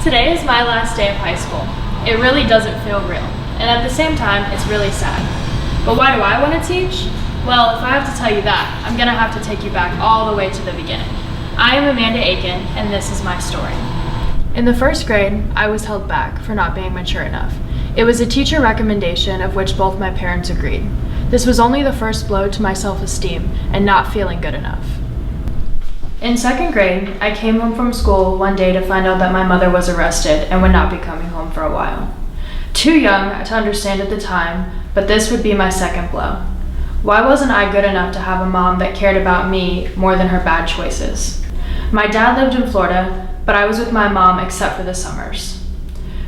Today is my last day of high school. It really doesn't feel real, and at the same time, it's really sad. But why do I want to teach? Well, if I have to tell you that, I'm gonna have to take you back all the way to the beginning. I am AmandaAkin, and this is my story. In the first grade, I was held back for not being mature enough. It was a teacher recommendation of which both my parents agreed. This was only the first blow to my self-esteem and not feeling good enough. In second grade, I came home from school one day to find out that my mother was arrested and would not be coming home for a while. Too young to understand at the time, but this would be my second blow. Why wasn't I good enough to have a mom that cared about me more than her bad choices? My dad lived in Florida, but I was with my mom except for the summers.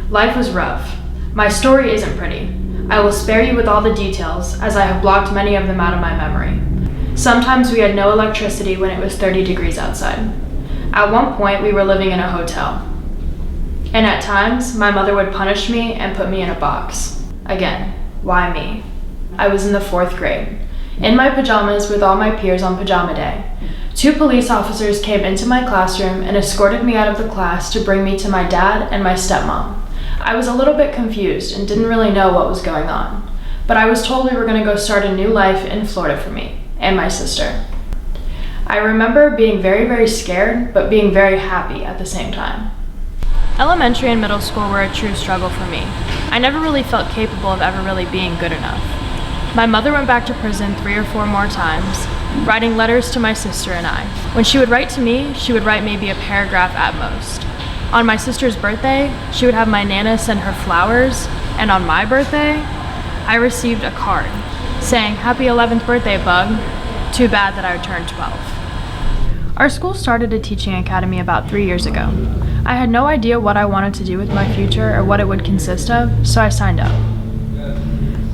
Life was rough. My story isn't pretty. I will spare you with all the details, as I have blocked many of them out of my memory. Sometimes we had no electricity when it was 30 degrees outside. At one point, we were living in a hotel. And at times, my mother would punish me and put me in a box. Again, why me? I was in the fourth grade. In my pajamas with all my peers on pajama day. 2 police officers came into my classroom and escorted me out of the class to bring me to my dad and my stepmom. I was a little bit confused and didn't really know what was going on. But I was told we were gonna go start a new life in Florida for me and my sister. I remember being very, very scared, but being very happy at the same time. Elementary and middle school were a true struggle for me. I never really felt capable of ever really being good enough. My mother went back to prison 3 or 4 more times, writing letters to my sister and I. When she would write to me, she would write maybe a paragraph at most. On my sister's birthday, she would have my Nana send her flowers, and on my birthday, I received a card saying, "Happy 11th birthday, bug. Too bad that I turned 12. Our school started a teaching academy about 3 years ago. I had no idea what I wanted to do with my future or what it would consist of, so I signed up.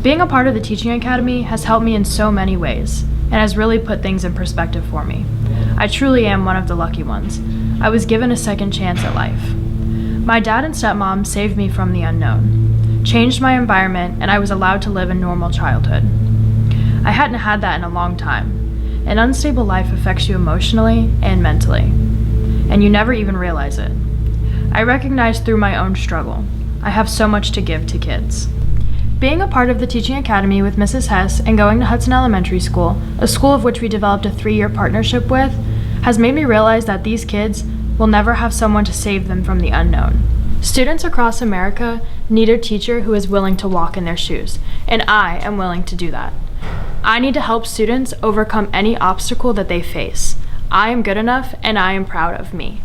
Being a part of the teaching academy has helped me in so many ways and has really put things in perspective for me. I truly am one of the lucky ones. I was given a second chance at life. My dad and stepmom saved me from the unknown, changed my environment, and I was allowed to live a normal childhood. I hadn't had that in a long time. An unstable life affects you emotionally and mentally, and you never even realize it. I recognize through my own struggle. I have so much to give to kids. Being a part of the Teaching Academy with Mrs. Hess and going to Hudson Elementary School, a school of which we developed a 3-year partnership with, has made me realize that these kids will never have someone to save them from the unknown. Students across America need a teacher who is willing to walk in their shoes, and I am willing to do that. I need to help students overcome any obstacle that they face. I am good enough, and I am proud of me.